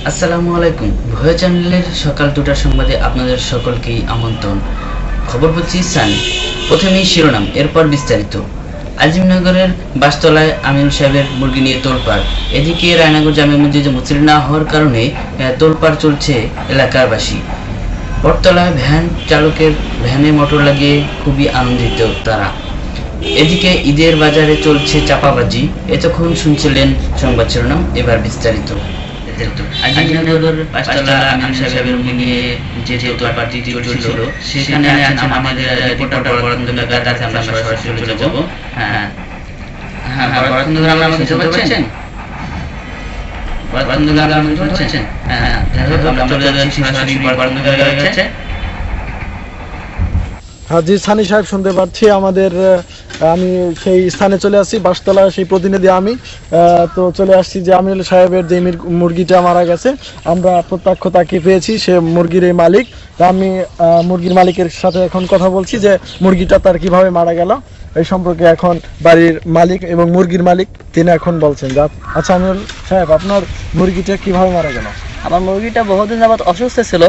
আসসালামু আলাইকুম। ভয় চ্যানেলের সকাল 2টার সংবাদে আপনাদের সকলকেই আমন্ত্রণ। খবর বলছি সানি। প্রথমেই শিরোনাম, এরপর বিস্তারিত। আজিমনগরের বাসতলায় আমিনুল সাহেবের মুরগি নিয়ে তোলপাড়। এদিকে রায়নগর জামে মসজিদে মুসল্লি না হওয়ার কারণে তোলপাড় চলছে এলাকারবাসী। বটতলায় ভ্যান চালকের ভ্যানে মোটর লাগিয়ে খুবই আনন্দিত তারা। এদিকে ঈদের বাজারে চলছে চাপাবাজি। এতক্ষণ শুনছিলেন সংবাদ শিরোনাম, এবার বিস্তারিত। আজিমনগর পাঁচতলা আমিন সাহেবের নিয়ে যে তোলপাড়টি চলছিল সেখানে আছেন আমাদের রিপোর্টার বরকন্দুল্লাহ গাদ। আমরা সরাসরি চলে যাব। হ্যাঁ বরকন্দুল্লাহ, আমরা শুনতে পাচ্ছেন? বরকন্দুল্লাহ, আমরা শুনতে পাচ্ছেন? হ্যাঁ, আমরা চলে যাচ্ছি সরাসরি বরকন্দুল্লাহ কাছে। হ্যাঁ জি সানি সাহেব, শুনতে পাচ্ছি। আমি সেই স্থানে চলে আসছি, বাসতলা সেই প্রতিনিধি আমি। তো চলে আসছি যে আমিনুল সাহেবের যে মুরগিটা মারা গেছে, আমরা প্রত্যক্ষ তাকে পেয়েছি, সে মুরগির এই মালিক। তা আমি মুরগির মালিকের সাথে এখন কথা বলছি যে মুরগিটা তার কিভাবে মারা গেল এই সম্পর্কে এখন বাড়ির মালিক এবং মুরগির মালিক তিনি এখন বলছেন। আচ্ছা আমিনুল সাহেব, আপনার মুরগিটা কিভাবে মারা গেল? আমার মুরগিটা বহুদিন যাবত অসুস্থ ছিল,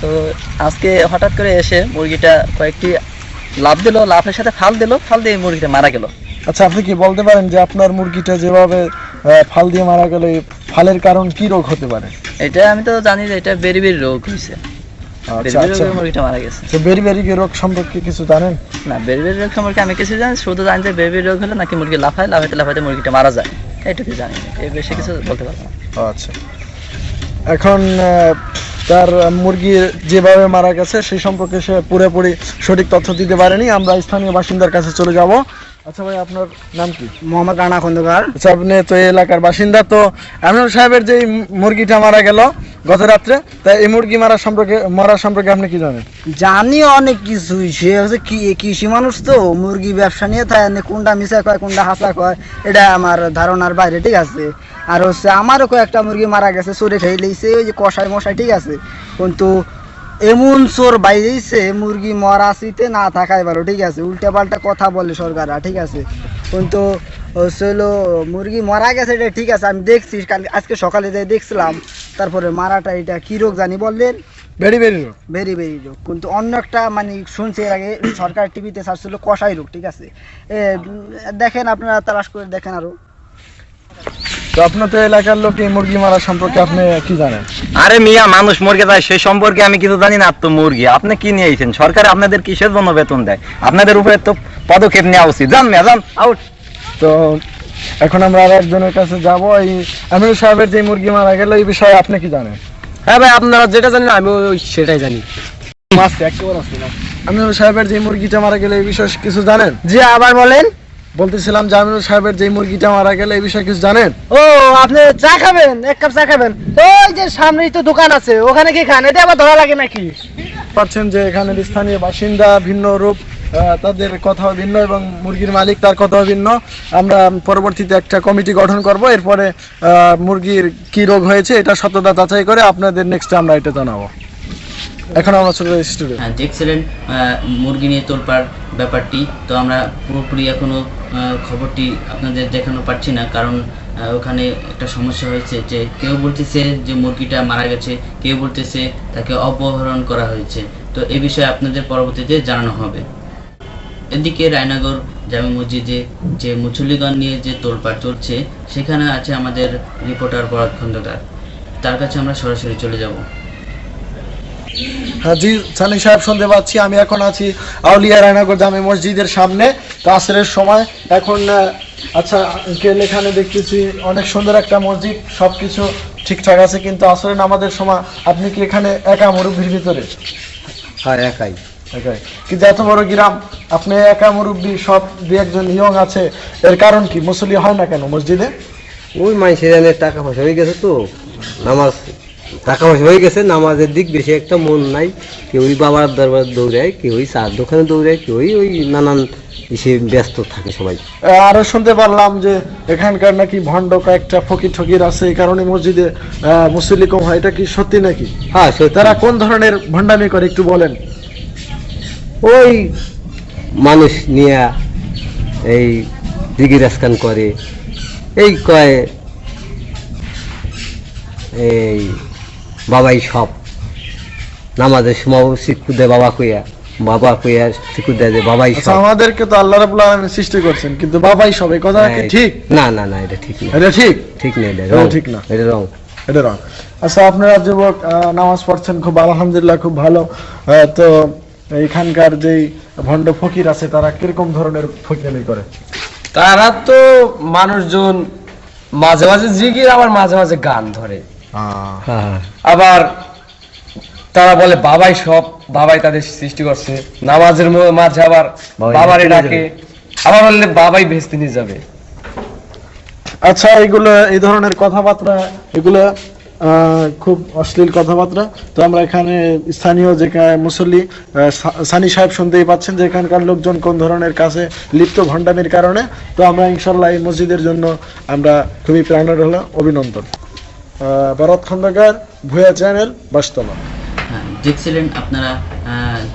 তো আজকে হঠাৎ করে এসে মুরগিটা কয়েকটি লাফ দিল, লাফের সাথে ফাল দিয়ে মুরগিটা মারা গেল। আচ্ছা, আপনি কি বলতে পারেন যে আপনার মুরগিটা যেভাবে ফাল দিয়ে মারা গেল, এই ফালের কারণ কি রোগ হতে পারে? এটা আমি তো জানি যে এটা বেরি রোগ হয়েছে। মুরগিটা মারা গেছে। বেরি রোগ সম্পর্কে কিছু জানেন? না, বেরি রোগ সম্পর্কে আমি কিছু জানি, শুধু জানি যে বেরি রোগ হলে নাকি মুরগি লাফাইতে মুরগিটা মারা যায়, এইটুকু জানি, এর বেশি কিছু বলতে পারবো না। আচ্ছা, এখন তার মুরগি যেভাবে মারা গেছে সেই সম্পর্কে সে পুরোপুরি সঠিক তথ্য দিতে পারেনি। আমরা স্থানীয় বাসিন্দার কাছে চলে যাব। আচ্ছা ভাই, আপনার নাম কি? মোহাম্মদ রানা খন্দকার। আচ্ছা, আপনি তো এই এলাকার বাসিন্দা। তো আমিনুল সাহেবের যে মুরগিটা মারা গেল গত রাত্রে, তা এই মুরগি মরা সম্পর্কে আপনি কি জানেন? জানি অনেক কিছুই। সে হচ্ছে কৃষি মানুষ, তো মুরগি ব্যবসা নিয়ে থাকে, কোনটা মিশা কয় কোনটা হাসা কয় এটা আমার ধারণার বাইরে, ঠিক আছে। আর হচ্ছে আমারও কয়েকটা মুরগি মারা গেছে, চোরে খেয়ে লেগেছে, ওই যে কষাই মশাই, ঠিক আছে। কিন্তু এমন চোর বাইরেছে মুরগি মরা শীতে না থাকাই ভালো, ঠিক আছে। উল্টা পাল্টা কথা বলে সরকাররা, ঠিক আছে। কিন্তু হচ্ছিল মুরগি মারা গেছে, এটা ঠিক আছে, আমি দেখছি আজকে সকালে যাই দেখছিলাম। তারপরে মারাটা এটা কি রোগ জানি বললেন? বেরি রোগ। কিন্তু অন্য একটা মানে শুনছি এর আগে সরকার টিভিতে ছাড়ছিল কষাই রোগ, ঠিক আছে। দেখেন, আপনারা তালাশ করে দেখেন আরো। তো আপনার তো এলাকার লোক এই মুরগি মারা সম্পর্কে আপনি কি জানেন? আরে মিয়া, মানুষ মরকে যায় সেই সম্পর্কে আমি কিছু জানি না। তো মুরগি আপনি কি নিয়ে আইছেন? সরকার আপনাদের কিসের জন্য বেতন দেয়? আপনাদের উপরে তো পদক্ষেপ নেওয়া উচিত। যান মিয়া, যান আউট। তো এখন আমরা আর একজনের কাছে যাব। এই আমিনুল সাহেবের যে মুরগি মারা গেল এই বিষয়ে আপনি কি জানেন? হ্যাঁ ভাই, আপনারা যেটা জানেন আমি সেটাই জানি। আমিনুল সাহেবের যে মুরগিটা মারা গেল এই বিষয়ে কিছু জানেন? জি, আবার বলেন। বলতেছিলাম যে আমিনুল সাহেবের যে মুরগিটা মারা গেল এই বিষয়ে কিছু জানেন? ও, আপনি চা খাবেন? এক কাপ চা খাবেন? ওই যে সামনেই তো দোকান আছে, ওখানে কি খান? এটা আবার ধরা লাগে নাকি? পাচ্ছেন যে এখানের স্থানীয় বাসিন্দা ভিন্ন রূপ, তাদের কথাও ভিন্ন এবং মুরগির মালিক তার কথাও ভিন্ন। আমরা পরবর্তীতে একটা কমিটি গঠন করব, এরপরে মুরগির কি রোগ হয়েছে এটা সত্যতা যাচাই করে আপনাদের নেক্সট আমরা এটা জানাবো। এখন আমরা চলে যাই স্টুডিও। হ্যাঁ, দেখছিলেন মুরগি নিয়ে তোলপাড় ব্যাপারটি। তো আমরা পুরোপুরি এখনো খবরটি আপনাদের দেখানো পারছি না, কারণ ওখানে একটা সমস্যা হয়েছে যে কেউ বলতেছে যে মুরগিটা মারা গেছে, কেউ বলতেছে তাকে অপহরণ করা হয়েছে। তো এই বিষয়ে আপনাদের পরবর্তীতে জানানো হবে। এদিকে রায়নগর জামে মসজিদে যে মুসল্লিগণ নিয়ে যে তোলপাড় চলছে সেখানে আছে আমাদের রিপোর্টার বরাত খন্দকার। তার কাছে আমরা সরাসরি চলে যাব। হ্যাঁ জি সানি সাহেব, শুনতে পাচ্ছি। আমি এখন আছি আউলিয়া রায়নগর জামে মসজিদের সামনে, আসরের সময় এখন। আচ্ছা আঙ্কেল, এখানে দেখতেছি অনেক সুন্দর একটা মসজিদ, সবকিছু ঠিকঠাক আছে, কিন্তু আসরের নামাজের সময় আপনি কি এখানে একা মুরব্বির ভিতরে? হ্যাঁ, একাই। কিন্তু এত বড় গ্রাম, আপনি একা মুরব্বী, সব দু একজন ইয়ং আছে, এর কারণ কি? মুসল্লি হয় না কেন মসজিদে? ওই মানুষের টাকা পয়সা হয়ে গেছে, তো টাকা পয়সা হয়ে গেছে, নামাজের দিক বেশি একটা মন নাই। কেউই বাবার দরবার দৌড়ায়, কেউই চার দোকানে দৌড়ায়, কেউই ওই নানান ইসে ব্যস্ত থাকে সবাই। আরো শুনতে পারলাম যে এখানকার নাকি ভণ্ড কয়েকটা ফকির আছে, এই কারণে মসজিদে মুসল্লি কম হয়, এটা কি সত্যি নাকি? হ্যাঁ, তারা কোন ধরনের ভণ্ডামি করে একটু বলেন। ওই মানুষ নিয়ে এই দিগি রাজকান করে, এই কয় এই বাবাই সব, নামাজের সময় শিক্ষু দেয় বাবা কইয়া, বাবা কইয়া শিক্ষু দেয় যে বাবাই আচ্ছা, সব। আমাদেরকে তো আল্লাহ রাব্বুল আলামিন সৃষ্টি করছেন, কিন্তু বাবাই সব, এই কথা কি ঠিক? না না না, এটা ঠিক না, এটা ঠিক? ঠিক না, এটা এটা রং, ঠিক না। এটা রং। এটা রং। আচ্ছা, আপনারা যুবক নামাজ পড়ছেন, খুব আলহামদুলিল্লাহ, খুব ভালো। তো এখানকার যেই ভণ্ড ফকির আছে তারা কিরকম ধরনের ফকিরানি করে? তারা তো মানুষজন মাঝে মাঝে জিগির, আবার মাঝে মাঝে গান ধরে, হ্যাঁ, আবার তারা বলে বাবাই সব, বাবাই তাদের সৃষ্টি করছে। নামাজের মাঝে আবার বাবাই বাবারে ভেস্তে নিয়ে ডাকে, আবার বললে বাবাই ভেস্তে নিয়ে যাবে। আচ্ছা, এগুলো এই ধরনের কথাবার্তা, এগুলো খুব অশ্লীল কথাবার্তা। তো আমরা এখানে স্থানীয় যে মুসল্লি সানি সাহেব শুনতেই পাচ্ছেন যে এখানকার লোকজন কোন ধরনের কাছে লিপ্ত ভণ্ডামির কারণে। তো আমরা ইনশাল্লাহ এই মসজিদের জন্য আমরা খুবই প্রাণের হলো অভিনন্দন। ভরত খন্দকার, ভুয়া চ্যানেল, বাসতলা। হ্যাঁ, দেখছিলেন আপনারা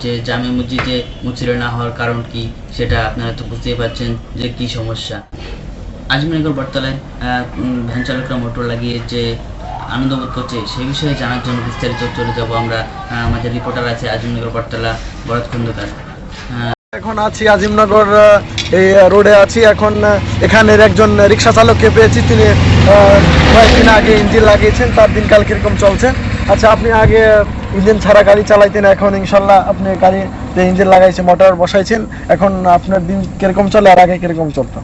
যে জামে মসজিদে মুসল্লি না হওয়ার কারণ কি, সেটা আপনারা তো বুঝতেই পারছেন যে কি সমস্যা। আজমিরনগর বটতলায় ভ্যান চালকরা মোটর লাগিয়ে যে আনন্দ বোধ করছে, সেই বিষয়ে জানার জন্য বিস্তারিত চলে যাব আমরা। আমাদের রিপোর্টার আছে আজমিরনগর বটতলা, ভরত খন্দকার। এখন আছি আজিমনগর এই রোডে আছি। এখন এখানের একজন রিক্সা চালককে পেয়েছি, তিনি কয়েকদিন আগে ইঞ্জিন লাগিয়েছেন, তার দিনকাল কিরকম চলছে। আচ্ছা, আপনি আগে ইঞ্জিন ছাড়া গাড়ি চালাইতেন, এখন ইনশাল্লাহ আপনি গাড়িতে ইঞ্জিন লাগাইছে, মোটর বসাইছেন, এখন আপনার দিন কিরকম চলে আর আগে কিরকম চলতো?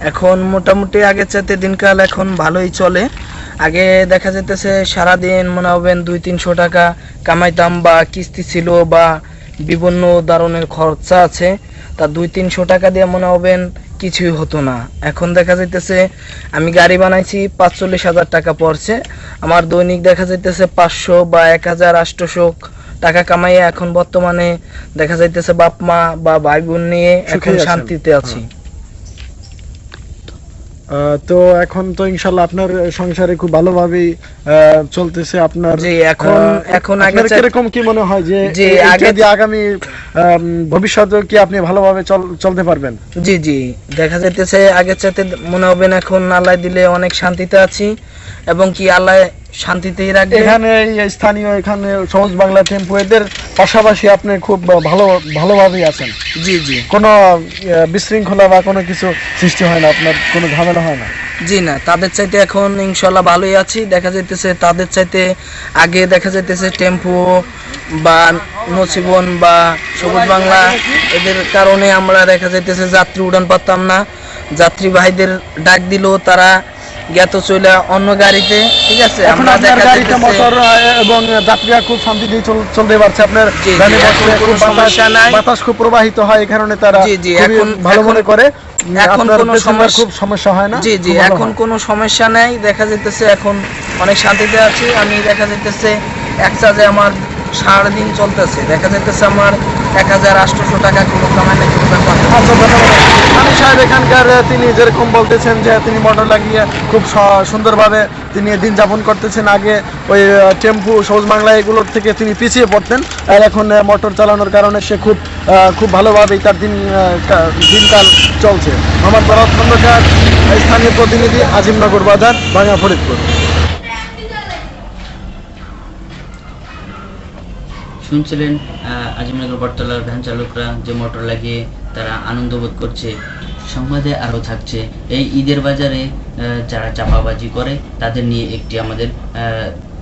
এখন মোটামুটি আগের চাইতে দিনকাল এখন ভালোই চলে। আগে দেখা যেতেছে সারাদিন মনে হবেন 200-300 টাকা কামাইতাম, বা কিস্তি ছিল বা বিভিন্ন ধরনের খরচা আছে, তা 200-300 টাকা দিয়ে মনে হবেন কিছুই হতো না। এখন দেখা যাইতেছে আমি গাড়ি বানাইছি 45,000 টাকা পড়ছে, আমার দৈনিক দেখা যাইতেছে 500 বা 1,800 টাকা কামাইয়ে এখন বর্তমানে দেখা যাইতেছে বাপ মা বা ভাই বোন নিয়ে এখন সুখী আছেন। শান্তিতে আছি। তো এখন তো ইনশাল্লাহ আপনার সংসারে খুব ভালোভাবেই চলতেছে আপনার। জি, এখন আগে আপনার কিরকম কি মনে হয় যে জি, এইটা আগে দিয়ে আগামী ভবিষ্যতে কি আপনি ভালোভাবে চলতে পারবেন? জি জি, দেখা যাইতেছে আগের চাইতে মনে হবেন এখন আল্লাহ দিলে অনেক শান্তিতে আছি, এবং কি আল্লাহ শান্তিতেই রাখবে। এখানে এই স্থানীয় এখানে সহজ বাংলা টেম্পো এদের পাশাপাশি আপনি খুব ভালোভাবেই আছেন। জি জি কোনো বিশৃঙ্খলা বা কোনো কিছু সৃষ্টি হয় না, আপনার কোনো ঝামেলা হয় না? জি না, তাদের চাইতে এখন ইনশাল্লাহ ভালোই আছি। দেখা যাইতেছে তাদের চাইতে আগে দেখা যাইতেছে টেম্পো বা নসিবন বা সবুজ বাংলা এদের কারণে আমরা দেখা যাইতেছে যাত্রী উড়ান পারতাম না। যাত্রী ভাইদের ডাক দিলেও তারা জ্ঞাত চলে অন্য গাড়িতে, ঠিক আছে। এখন আমরা আপনার দেখা গাড়িতে যাইতেছে মোটর এবং যাত্রীরা খুব শান্তিতেই চলতে পারছে, আপনার জি, জি, গাড়ি এখন বসলে কোনো খুব সমস্যা নাই। বাতাস খুব প্রবাহিত হয়, এই কারণে তারা জি, জি, খুবই এখন- ভালো মনে করে। এখন আপনার কোনো পেছনে সমস্যা- খুব সমস্যা হয় না? জি জি, খুব ভালো এখন হয়। কোনো সমস্যা নাই। দেখা যাইতেছে এখন অনেক শান্তিতে আছি আমি। দেখা যাইতেছে এক চার্জে আমার সারাদিন চলতেছে, দেখা যাইতেছে আমার 1,800 টাকা কোনো কামাই না কোনো ব্যাপার না। আচ্ছা, ধন্যবাদ। আমি সাহেব এখানকার তিনি যেরকম বলতেছেন যে তিনি মোটর লাগিয়ে খুব সুন্দরভাবে তিনি দিন যাপন করতেছেন। আগে ওই টেম্পু সবুজ বাংলা এগুলোর থেকে তিনি পিছিয়ে পড়তেন, আর এখন মোটর চালানোর কারণে সে খুব ভালোভাবেই তার দিনকাল চলছে। আমার ভরত খন্দকার, স্থানীয় প্রতিনিধি, আজিমনগর বাজার, ভাঙা ফরিদপুর। শুনছিলেন আজিমনগর বটতলার ভ্যান চালকরা যে মোটর লাগিয়ে তারা আনন্দ বোধ করছে। সংবাদে আরও থাকছে, এই ঈদের বাজারে যারা চাপাবাজি করে তাদের নিয়ে একটি আমাদের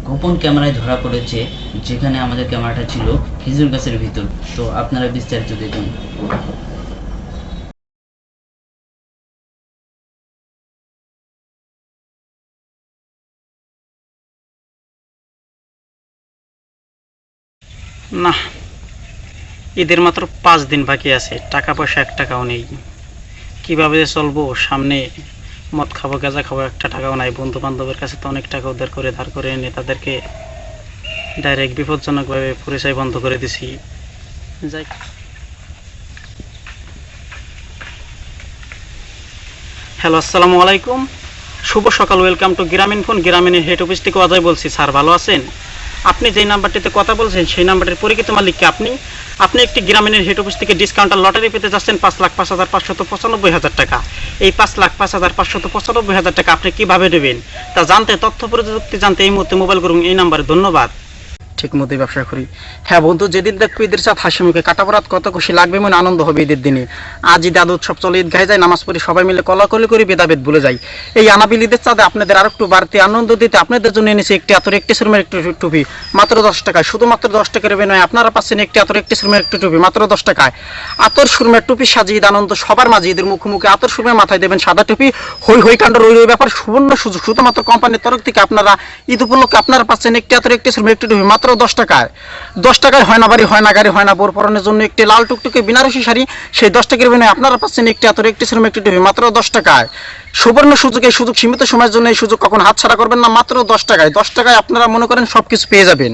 গোপন ক্যামেরায় ধরা পড়েছে, যেখানে আমাদের ক্যামেরাটা ছিল খেজুর গাছের ভিতর। তো আপনারা বিস্তারিত দেখুন। না, ঈদের মাত্র 5 দিন বাকি আছে, টাকা পয়সা 1 টাকাও নেই। কিভাবে যে চলবো? সামনে মদ খাবো, গাঁজা খাবো, 1 টাকাও নাই। বন্ধু বান্ধবের কাছে তো অনেক টাকা উদ্ধার করে ধার করে এনে তাদেরকে ডাইরেক্ট বিপজ্জনকভাবে পরিচয় বন্ধ করে দিছি। যাই, হ্যালো, আসসালামু আলাইকুম, শুভ সকাল, ওয়েলকাম টু গ্রামীণ ফোন। গ্রামীণের হেড অফিস থেকে অজয় বলছি। স্যার ভালো আছেন? আপনি যেই নাম্বারটিতে কথা বলছেন সেই নাম্বারের পরিচিত মালিককে আপনি একটি গ্রামীণের হেড অফিস থেকে ডিসকাউন্টার লটারি পেতে যাচ্ছেন 5,05,595,000 টাকা। এই 5,05,595,000 টাকা আপনি কিভাবে নেবেন তা জানতে, তথ্য প্রযুক্তি জানতে এই মুহূর্তে মোবাইল করুন এই নাম্বারে। ধন্যবাদ। ঠিক মতোই ব্যবসা করি। হ্যাঁ বন্ধু, যেদিন দেখবো ঈদের চাঁদ হাসি মুখে, কাটা পরাত কত খুশি লাগবে, মনে আনন্দ হবে ঈদের দিনে। আজ ঈদ আদ উৎসব চলে, ঈদ গায়ে যায়, নামাজ পড়ি, সবাই মিলে কলাকলি করে ভেদাভেদ ভুলে যাই। এই আনাবিল ঈদের চাঁদে আপনাদের আর একটু বাড়তি আনন্দ দিতে আপনাদের জন্য এনেছি একটি আতর একটি শোরুমের একটি টুপি মাত্র 10 টাকায়। শুধুমাত্র 10 টাকার নয়, আপনারা পাচ্ছেন একটি আতর একটি শোরুমের একটি টুপি মাত্র 10 টাকায়। আতর শোরুমের টুপি সাজিয়ে ঈদ আনন্দ সবার মাঝে, ঈদের মুখোমুখি আতর শোরুমের মাথায় দেবেন সাদা টুপি। হই হই কাণ্ড রই রই ব্যাপার, সুবর্ণ সুযোগ। শুধুমাত্র কোম্পানির তরফ থেকে আপনারা ঈদ উপলক্ষে আপনারা পাচ্ছেন একটি আতর একটি শোরুমের একটি টুপি মাত্র 10 টাকায়। 10 টাকায় হয় না বাড়ি, হয় না গাড়ি, হয় না বোর পরনের জন্য একটি লাল টুকটুকে বিনারসি শাড়ি। সেই 10 টাকার বিনিময়ে আপনারা পাচ্ছেন একটি আতর একটি শোরুমের একটি টুপি মাত্র 10 টাকায়। সুবর্ণ সুযোগ, এই সুযোগ সীমিত সময়ের জন্য, এই সুযোগ কখন হাতছাড়া করবেন না। মাত্র 10 টাকায়। 10 টাকায় আপনারা মনে করেন সবকিছু পেয়ে যাবেন।